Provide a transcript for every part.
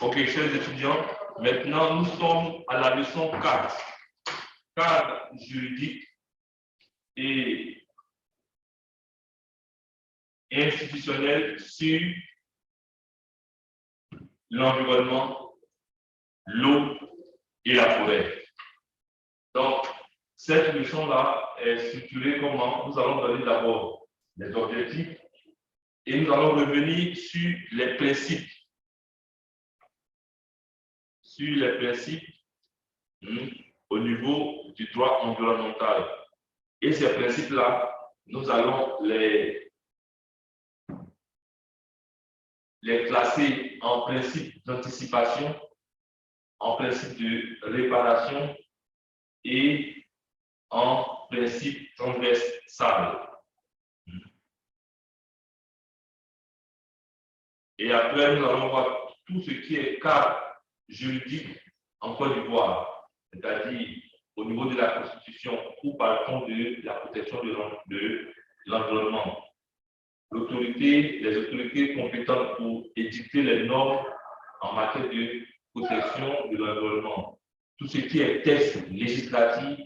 Ok, chers étudiants, maintenant nous sommes à la leçon 4, cadre juridique et institutionnel sur l'environnement, l'eau et la forêt. Donc, cette leçon-là est structurée comment? Nous allons donner d'abord les objectifs et nous allons revenir sur les principes. Au niveau du droit environnemental. Et ces principes-là, nous allons les classer en principe d'anticipation, en principe de réparation et en principe transversal. Et après, nous allons voir tout ce qui est cadre juridique en Côte d'Ivoire, c'est-à-dire au niveau de la Constitution, où parlons de la protection de l'environnement. Les autorités compétentes pour édicter les normes en matière de protection de l'environnement. Tout ce qui est texte législatif,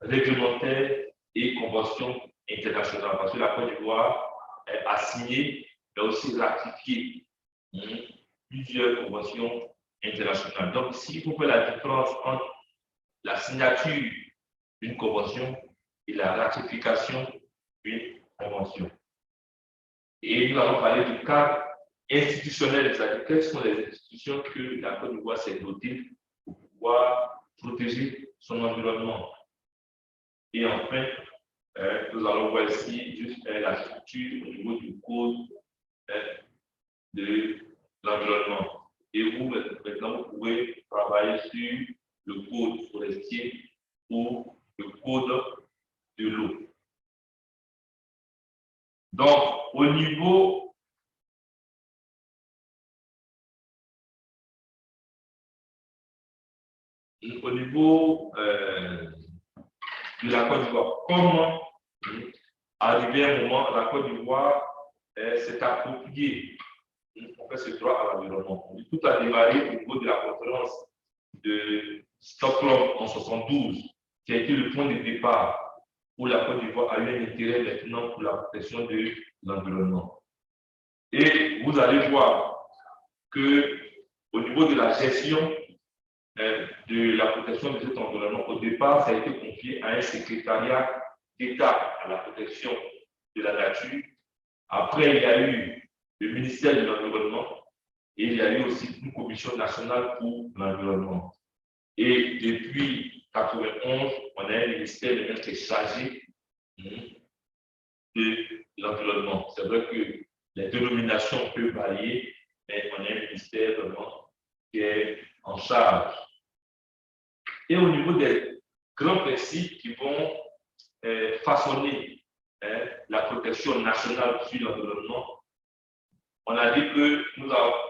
réglementaire et convention internationale. Parce que la Côte d'Ivoire a signé, mais aussi ratifié plusieurs conventions internationales. Donc, ici, il faut faire la différence entre la signature d'une convention et la ratification d'une convention. Et nous allons parler du cadre institutionnel, c'est-à-dire quelles sont les institutions que la Côte d'Ivoire s'est dotée pour pouvoir protéger son environnement. Et enfin, nous allons voir ici juste la structure au niveau du code de l'environnement. Et vous, maintenant, vous pouvez travailler sur le code forestier ou le code de l'eau. Donc, au niveau de la Côte d'Ivoire, comment arriver à un moment, la Côte d'Ivoire s'est appropriée en fait, ce droit à l'environnement. Tout a démarré au niveau de la conférence de Stockholm en 1972, qui a été le point de départ où la Côte d'Ivoire a eu un intérêt maintenant pour la protection de l'environnement. Et vous allez voir que au niveau de la gestion de la protection de cet environnement, au départ, ça a été confié à un secrétariat d'État à la protection de la nature. Après, il y a eu le ministère de l'Environnement et il y a eu aussi une commission nationale pour l'environnement. Et depuis 1991, on a un ministère qui est chargé de l'environnement. C'est vrai que les dénominations peuvent varier, mais on a un ministère vraiment qui est en charge. Et au niveau des grands principes qui vont façonner la protection nationale sur l'environnement, on a dit que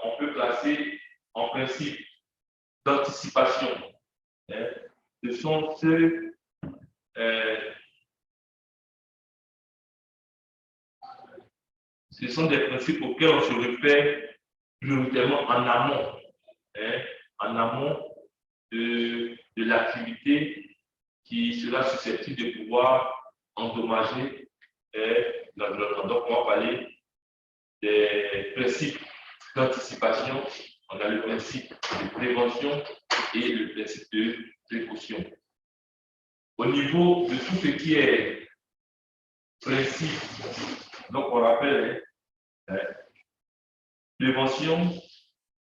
on peut placer en principe d'anticipation. Ce sont des principes auxquels on se réfère prioritairement en amont de l'activité qui sera susceptible de pouvoir endommager l'environnement. Donc, on va parler des principes d'anticipation. On a le principe de prévention et le principe de précaution. Au niveau de tout ce qui est principe, donc on rappelle prévention,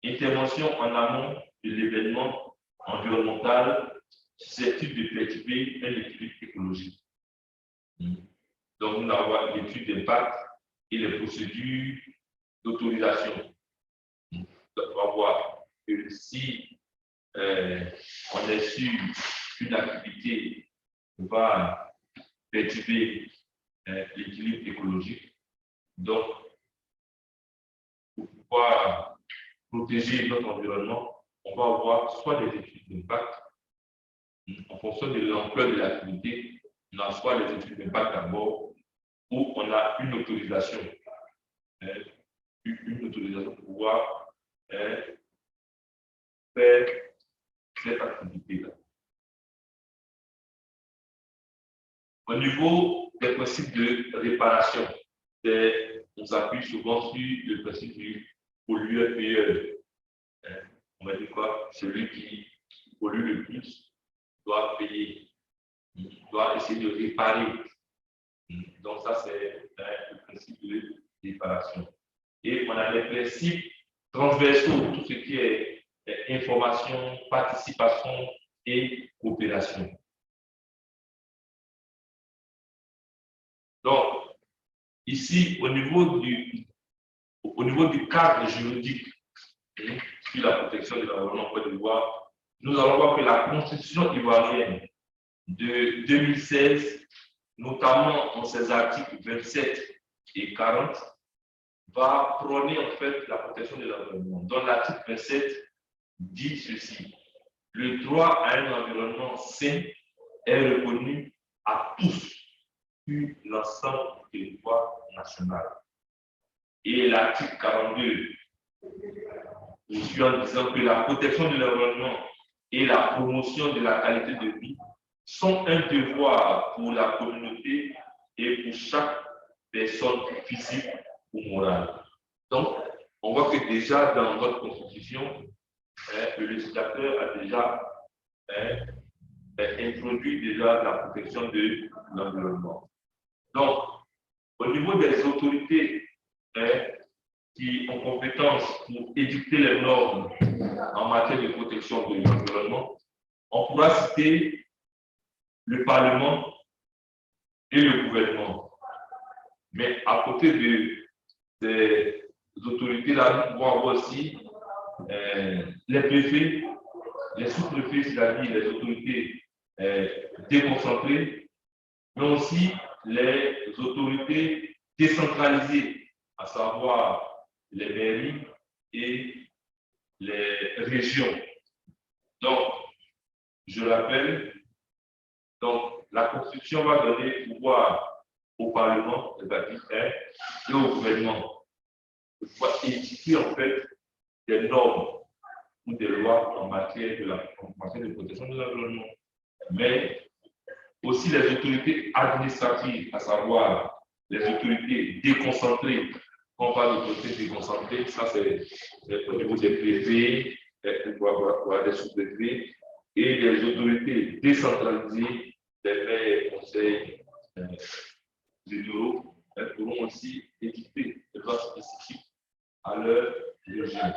intervention en amont de l'événement environnemental susceptible de perturber un équilibre écologique. Donc, nous avons l'étude d'impact et les procédures d'autorisation. Donc, on va voir que si on est sûr qu'une activité va perturber l'équilibre écologique, donc, pour pouvoir protéger notre environnement, on va avoir soit des études d'impact en fonction de l'ampleur de l'activité, on a soit des études d'impact d'abord, où on a une autorisation pour pouvoir faire cette activité-là. Au niveau des principes de réparation, on s'appuie souvent sur le principe du pollueur-payeur. On va dire quoi? Celui qui pollue le plus doit payer, doit essayer de réparer. Donc ça, c'est le principe de réparation. Et on a les principes transversaux, tout ce qui est information, participation et coopération. Donc, ici, au niveau du cadre juridique sur la protection de l'environnement en Côte d'Ivoire, nous allons voir que la Constitution ivoirienne de 2016, notamment en ses articles 27 et 40, va prôner en fait la protection de l'environnement. Dans l'article 27, dit ceci: le droit à un environnement sain est reconnu à tous sur l'ensemble du territoire national. Et l'article 42 poursuit en disant que la protection de l'environnement et la promotion de la qualité de vie sont un devoir pour la communauté et pour chaque personne physique ou morale. Donc, on voit que déjà dans votre constitution, le législateur a déjà introduit déjà la protection de l'environnement. Donc, au niveau des autorités qui ont compétence pour édicter les normes en matière de protection de l'environnement, on pourra citer le Parlement et le gouvernement. Mais à côté des autorités-là, nous pouvons avoir aussi les préfets, les sous-préfets, c'est-à-dire les autorités déconcentrées, mais aussi les autorités décentralisées, à savoir les mairies et les régions. Donc, je rappelle, donc, la Constitution va donner pouvoir au Parlement, c'est-à-dire et au gouvernement, de pouvoir édicter en fait des normes ou des lois en matière de protection de l'environnement. Mais aussi les autorités administratives, à savoir les autorités déconcentrées. Quand on parle d'autorités déconcentrées, ça c'est au niveau des préfets, des sous-préfets, et des autorités décentralisées, des maires, conseils généraux, elles pourront aussi édicter des lois spécifiques à leur régime.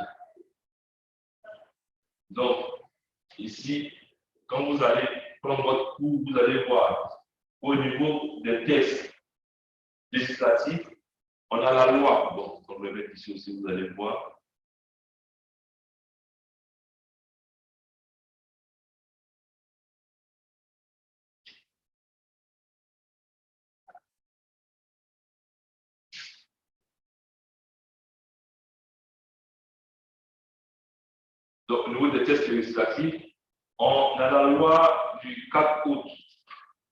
Donc, ici, quand vous allez prendre votre cours, vous allez voir au niveau des tests législatifs, on a la loi. Bon, on le met ici aussi, vous allez voir. Donc, au niveau des tests législatifs, on a la loi du 4 août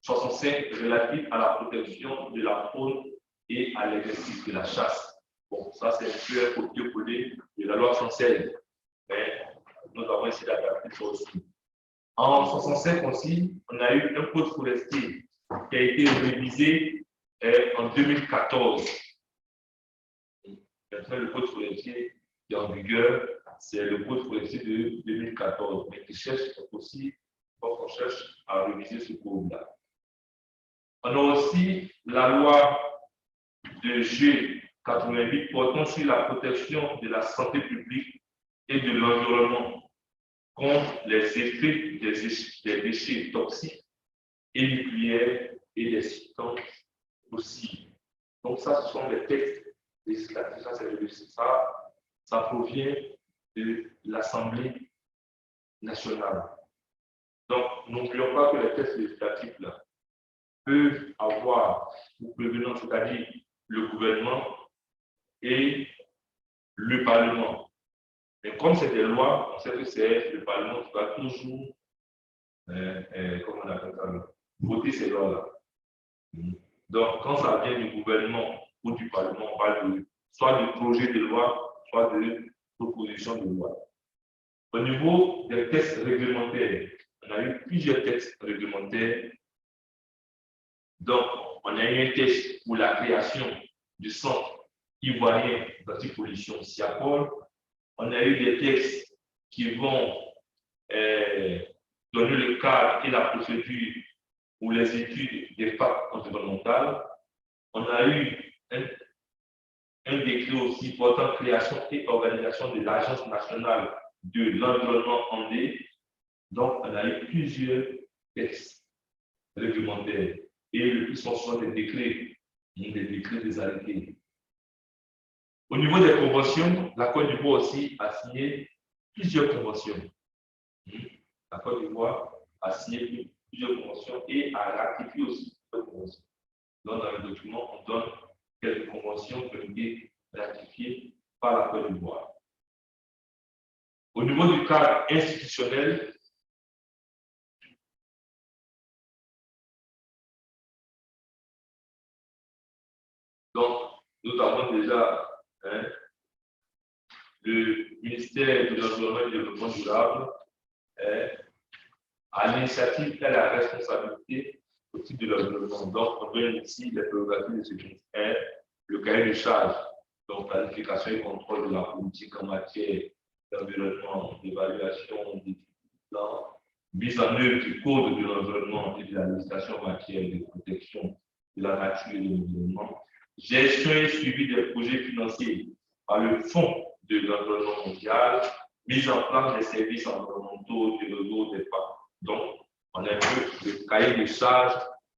65 relative à la protection de la faune et à l'exercice de la chasse. Bon, ça c'est un peu un copier-coller de la loi française, mais nous avons essayé d'adapter ça aussi. En 65 aussi, on a eu un code forestier qui a été révisé en 2014. Maintenant, le code forestier qui est en vigueur, c'est le code forestier de 2014, mais qui cherche aussi, on cherche à réviser ce code-là. On a aussi la loi de G88 portant sur la protection de la santé publique et de l'environnement contre les effets des déchets toxiques et nucléaires et des substances aussi. Donc ça, ce sont les textes législatifs, ça provient de l'Assemblée nationale. Donc, n'oublions pas que les textes législatifs là, peuvent avoir pour prévenant, c'est-à-dire le gouvernement et le Parlement. Mais comme c'est des lois, on sait que c'est le Parlement qui va toujours, comment on appelle ça, voter ces lois-là. Donc, quand ça vient du gouvernement ou du Parlement, on parle soit de projet de loi, soit de proposition de loi. Au niveau des textes réglementaires, on a eu plusieurs textes réglementaires. Donc, on a eu un texte pour la création du centre ivoirien d'antipollution SIAPOL. On a eu des textes qui vont donner le cadre et la procédure pour les études des facts environnementales. On a eu un décret aussi portant création et organisation de l'Agence nationale de l'environnement andé. Donc, on a eu plusieurs textes réglementaires. Et le plus souvent des décrets, des arrêtés. Au niveau des conventions, la Côte d'Ivoire aussi a signé plusieurs conventions. La Côte d'Ivoire a signé plusieurs conventions et a ratifié aussi plusieurs conventions. Donc, dans le document, on donne quelques conventions qui ont été ratifiées par la Côte d'Ivoire. Au niveau du cadre institutionnel, donc, nous avons déjà le ministère de l'Environnement et du Développement durable à l'initiative et à la responsabilité au titre de l'environnement. Donc, on donne ici les prérogatives de ce ministère, le cahier de charge, donc planification et contrôle de la politique en matière d'environnement, d'évaluation, des plans, mise en œuvre du code de l'environnement et de la législation en matière de protection de la nature et de l'environnement, gestion et suivi des projets financés par le Fonds de l'environnement mondial, mise en place des services environnementaux du réseau des parcs. Donc, on a le cahier de charge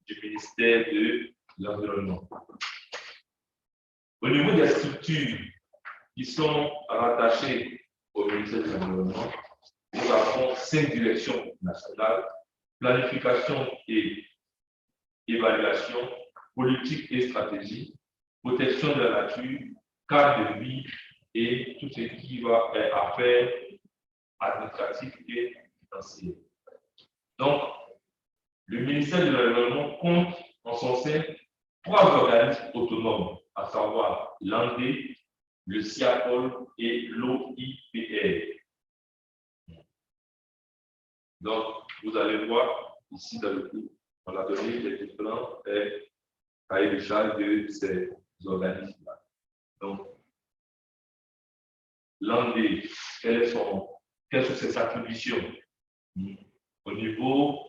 du ministère de l'Environnement. Au niveau des structures qui sont rattachées au ministère de l'Environnement, nous avons 5 directions nationales: planification et évaluation, politique et stratégie, protection de la nature, cadre de vie et tout ce qui va être affaires administratives et financières. Donc, le ministère de l'Environnement compte en son sein 3 organismes autonomes, à savoir l'ANDE, le SIAPOL et l'OIPR. Donc, vous allez voir ici dans le coup, on a donné les différents cahiers de charge de ces organismes-là. Donc, l'ANDE, quelles sont ses attributions? Au niveau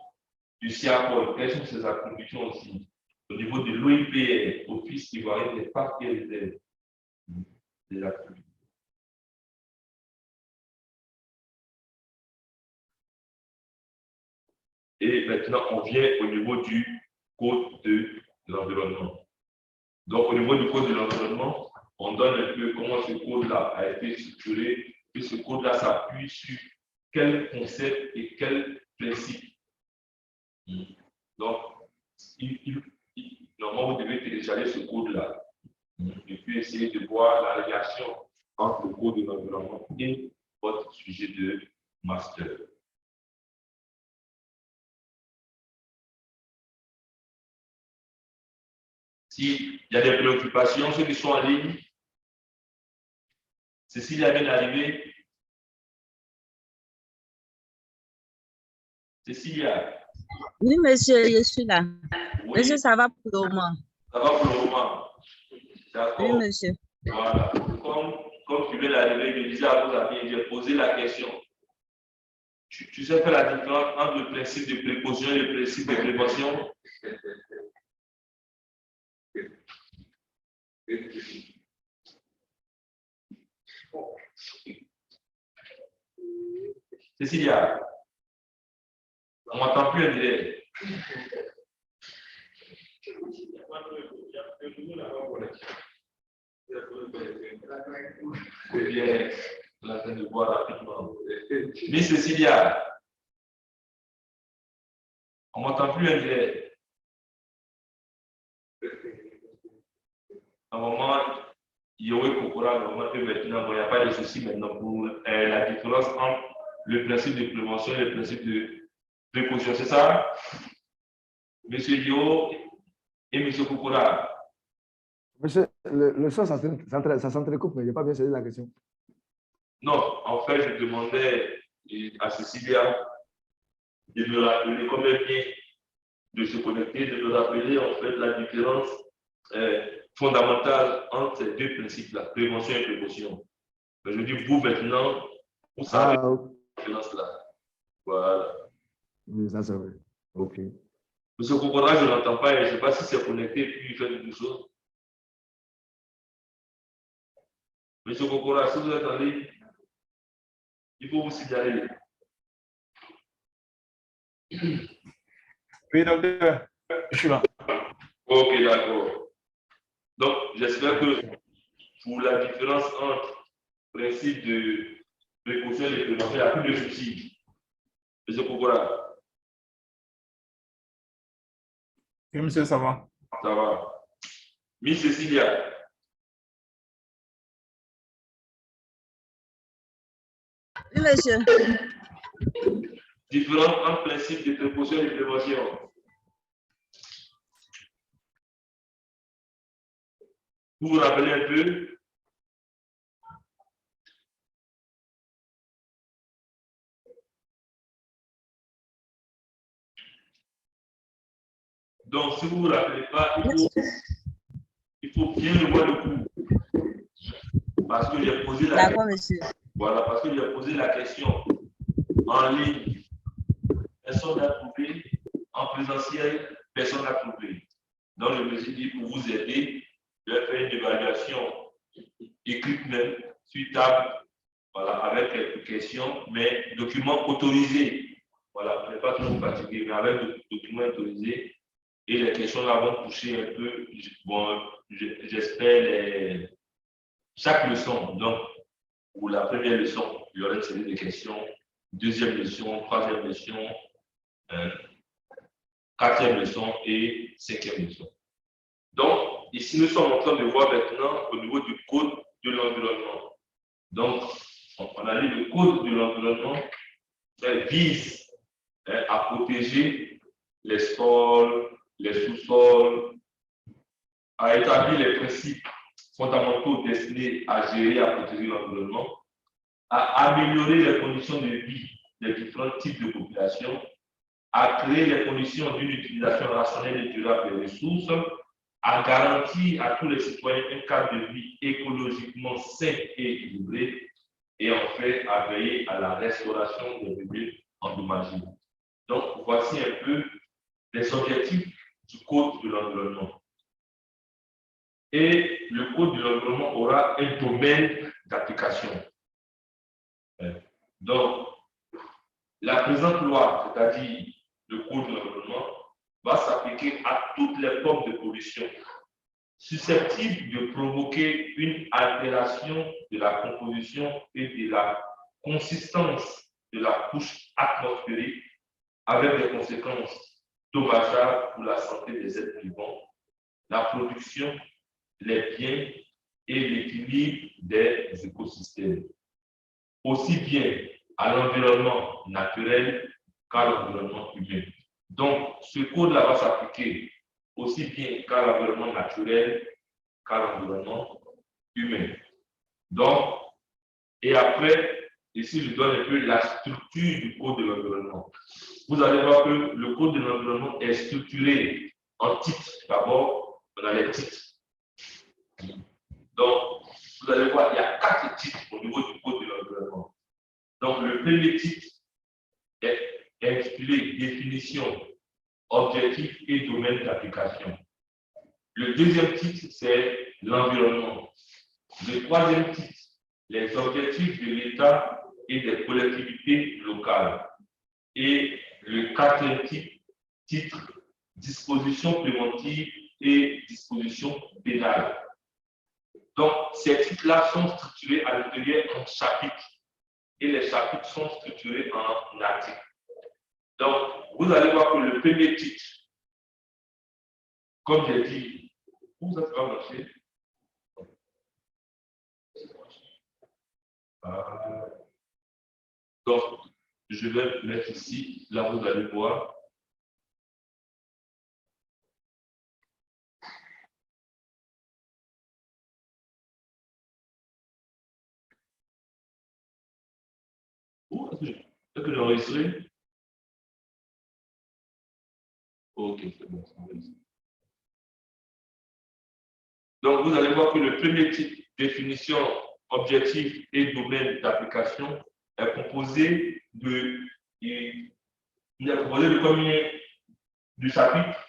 du SIAPOL, quelles sont ses attributions aussi? Au niveau de l'OIPR, Office ivoirien des parcs et réserves, des attributions. Et maintenant, on vient au niveau du code de l'environnement. Donc, au niveau du code de l'environnement, on donne un peu comment ce code-là a été structuré, et ce code-là s'appuie sur quel concept et quel principe. Donc, normalement, vous devez télécharger ce code-là et puis essayer de voir la relation entre le code de l'environnement et votre sujet de master. S'il y a des préoccupations, ceux qui sont en ligne, Cécilia vient d'arriver. Cécilia. Oui, monsieur, je suis là. Oui. Monsieur, ça va pour le moment. Ça va pour le moment. D'accord. Oui, monsieur. Voilà. Comme tu viens d'arriver, je disais à vos amis, j'ai posé la question. Tu sais faire la différence entre le principe de précaution et le principe de prévention? Cécilia, on ne m'entend plus, André. C'est bien, on est en train de voir rapidement. Mais Cécilia, on ne m'entend plus, André. À un moment, il y aurait Kokora, normalement, maintenant, il n'y a pas de souci maintenant pour la différence entre le principe de prévention et le principe de précaution. C'est ça? Monsieur Dio et Monsieur Kokora. Monsieur, le son, ça s'entrecoupe, mais je n'ai pas bien saisi la question. Non, en fait, je demandais et à Cécilia de me rappeler combien bien de se connecter, de me rappeler en fait la différence fondamentale entre ces deux principes-là, prévention et précaution. Mais je dis, vous maintenant, vous savez la différence-là. Voilà. Oui, ça c'est vrai. OK. Monsieur Kokora, je ne l'entends pas et je ne sais pas si c'est connecté et puis il fait quelque chose. Monsieur Kokora, si vous êtes en ligne, il faut vous signaler. Oui, docteur, je suis là. Ok, d'accord. Donc, j'espère que pour la différence entre principe de précaution et de prévention, il n'y a plus de soucis. Monsieur Kokora, Oui, monsieur, ça va. ça va. Miss Cécilia, Oui, monsieur. différence entre principe de précaution et de prévention. Vous vous rappelez un peu? Donc, si vous ne vous rappelez pas, il faut bien revoir le cours. Parce que j'ai posé la D'accord, monsieur. Voilà, parce que j'ai posé la question en ligne. Personne n'a trouvé. En présentiel, personne n'a trouvé. Donc, je me suis dit, pour vous aider, je vais faire une évaluation écrite même, sur table, voilà, avec quelques questions, mais document autorisé. Voilà, je n'ai pas trop fatigué, mais avec le document autorisé. Et les questions là vont toucher un peu, bon, j'espère, chaque leçon. Donc, pour la première leçon, il y aura une série de questions. Deuxième leçon, troisième leçon, quatrième leçon et cinquième leçon. Donc, ici, nous sommes en train de voir maintenant au niveau du code de l'environnement. Donc, on a lu le code de l'environnement vise à protéger les sols, les sous-sols, à établir les principes fondamentaux destinés à gérer et à protéger l'environnement, à améliorer les conditions de vie des différents types de populations, à créer les conditions d'une utilisation rationnelle et durable des ressources, à garantir à tous les citoyens un cadre de vie écologiquement sain et équilibré, et enfin à veiller à la restauration des milieux endommagés. Donc, voici un peu les objectifs du Code de l'environnement. Et le Code de l'environnement aura un domaine d'application. Donc, la présente loi, c'est-à-dire le Code de l'environnement, va s'appliquer à toutes les formes de pollution susceptibles de provoquer une altération de la composition et de la consistance de la couche atmosphérique avec des conséquences dommageables pour la santé des êtres vivants, la production, les biens et l'équilibre des écosystèmes, aussi bien à l'environnement naturel qu'à l'environnement humain. Donc, ce code-là va s'appliquer aussi bien qu'à l'environnement naturel qu'à l'environnement humain. Donc, et après, ici, je donne un peu la structure du code de l'environnement. Vous allez voir que le code de l'environnement est structuré en titres. D'abord, on a les titres. Donc, vous allez voir, il y a 4 titres au niveau du code de l'environnement. Donc, le premier titre est intitulé Définition, objectifs et domaine d'application. Le deuxième titre, c'est l'environnement. Le troisième titre, les objectifs de l'État et des collectivités locales. Et le quatrième titre, dispositions préventives et dispositions pénales. Donc, ces titres-là sont structurés à l'intérieur en chapitres et les chapitres sont structurés en articles. Donc, vous allez voir que le premier titre, comme j'ai dit, vous êtes pas marché. Donc, je vais mettre ici, là vous allez voir. Est-ce que j'ai enregistré? Ok, c'est bon. Donc, vous allez voir que le premier type, définition, objectif et domaine d'application, est composé de, il est composé de combien de chapitres?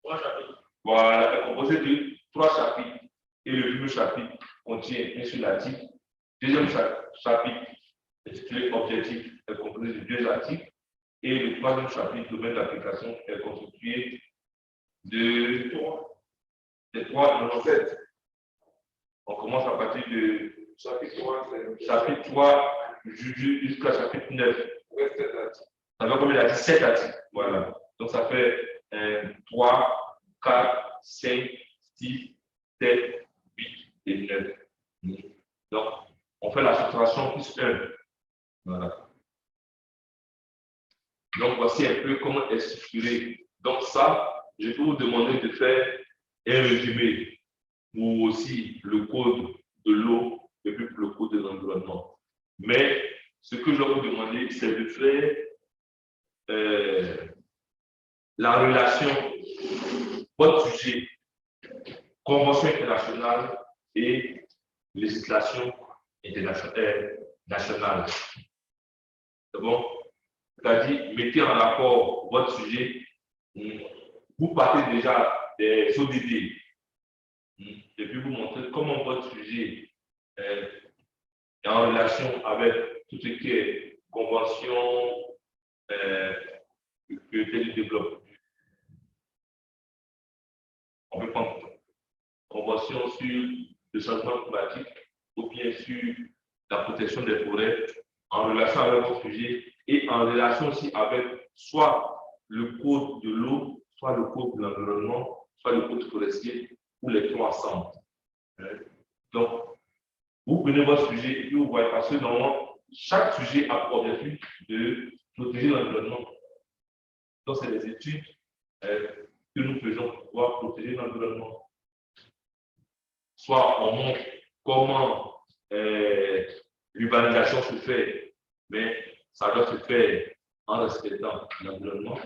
3 chapitres. Voilà, est composé de 3 chapitres. Et le premier chapitre contient un seul article. Deuxième chapitre, intitulé objectif, est composé de 2 articles. Et le troisième chapitre, domaine d'application, est constitué de 3, non, 7. On commence à partir de chapitre 3 jusqu'à chapitre 9. Ça va comme il a dit 7 articles. Voilà. Donc ça fait 3, 4, 5, 6, 7, 8 et 9. Donc, on fait la subtraction plus 1. Voilà. Donc, voici un peu comment est structuré. Donc, ça, je peux vous demander de faire un résumé ou aussi le code de l'eau et puis le code de l'environnement. Mais ce que je vais vous demander, c'est de faire la relation, votre sujet, convention internationale et législation nationale. C'est bon? C'est-à-dire, mettez en rapport votre sujet. Vous partez déjà des ODD. Et puis vous montrez comment votre sujet est en relation avec tout ce qui est convention du développement. On peut prendre convention sur le changement climatique ou bien sur la protection des forêts en relation avec votre sujet et en relation aussi avec soit le code de l'eau, soit le code de l'environnement, soit le code forestier ou les 3 ensemble. Donc, vous prenez votre sujet et puis vous voyez parce que normalement, chaque sujet a pour objectif de protéger l'environnement. Donc, c'est des études que nous faisons pour pouvoir protéger l'environnement. Soit on montre comment l'urbanisation se fait, mais ça doit se faire en respectant l'environnement.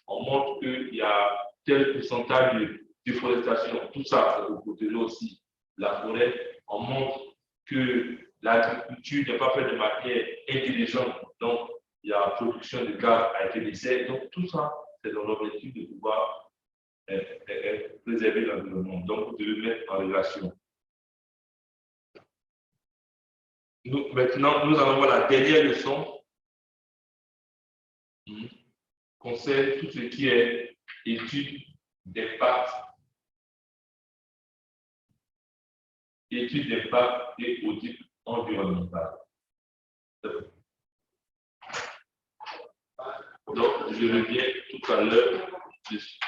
On montre qu'il y a tel pourcentage de déforestation, tout ça, c'est pour protéger aussi la forêt. On montre que l'agriculture n'est pas faite de manière intelligente, donc il y a production de gaz à effet de serre. Donc tout ça, c'est dans l'objectif de pouvoir préserver l'environnement. Donc vous devez mettre en relation. Maintenant, nous allons voir la dernière leçon concerne tout ce qui est étude d'impact. Étude d'impact et audit environnemental. Donc, je reviens tout à l'heure dessus.